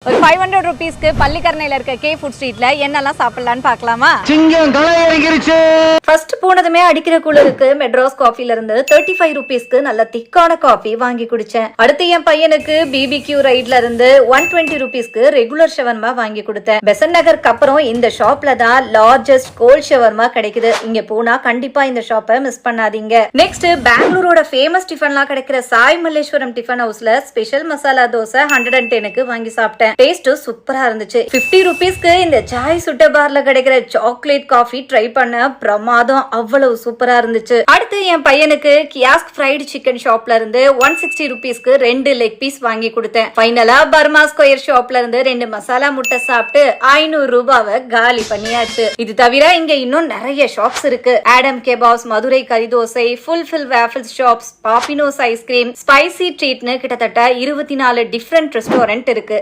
ஒரு 500 rupeesக்கு பள்ளிக்கரணையில இருக்க K food ஸ்ட்ரீட்ல என்னெல்லாம் சாப்பிடலாம்னு பார்க்கலாமா? சிங்கம் களை இறங்கிருச்சு. ஃபர்ஸ்ட் போனதுமே அடிக்கிற கூலருக்கு மெட்ராஸ் காஃபில இருந்து 35 rupeesக்கு நல்ல திக்கான காஃபி வாங்கி குடிச்சேன். அடுத்து என் பையனுக்கு பிபிக்யூ ரைட்ல இருந்து 120 rupeesக்கு ரெகுலர் ஷவர்மா வாங்கி கொடுத்தேன். பெசன் நகருக்கு அப்புறம் இந்த ஷாப்ல தான் லார்ஜஸ்ட் கோல்ட் ஷவர்மா கிடைக்குது. இங்க போனா கண்டிப்பா இந்த ஷாப்பை மிஸ் பண்ணாதீங்க. நெக்ஸ்ட் பெங்களூரோட ஃபேமஸ் டிஃபன்லாம் கிடைக்கிற சாய் மல்லேஸ்வரம் டிஃபன் ஹவுஸ்ல ஸ்பெஷல் மசாலா தோசை 110க்கு வாங்கி சாப்பிட்டேன். டேஸ்ட் சூப்பரா இருந்துச்சு. 50 rupeesக்கு இந்த சாய் சுட்ட பார்ல கிடைக்கிற சாக்லேட் காஃபி ட்ரை பண்ண பிரமாதம், அவ்வளவு சூப்பரா இருந்துச்சு. அடுத்து என் பையனுக்கு கியாஸ்க் ஃப்ரைடு சிக்கன் ஷாப்ல இருந்து 160 rupeesக்கு 2 லெக் பீஸ் வாங்கி கொடுத்தேன். ஃபைனலா பர்மா ஸ்கொயர் ஷாப்ல இருந்து 2 மசாலா முட்டை சாப்பிட்டு 500 ரூபாவை காலி பண்ணியாச்சு. இது தவிர இங்க இன்னும் நிறைய ஷாப்ஸ் இருக்கு. ஆடம் கெபாப்ஸ், மதுரை கறி dosa, fulfil waffles shops, Papinos ice cream, spicy ட்ரீட்னு கிட்டத்தட்ட 24 டிஃபரெண்ட் ரெஸ்டாரண்ட் இருக்கு.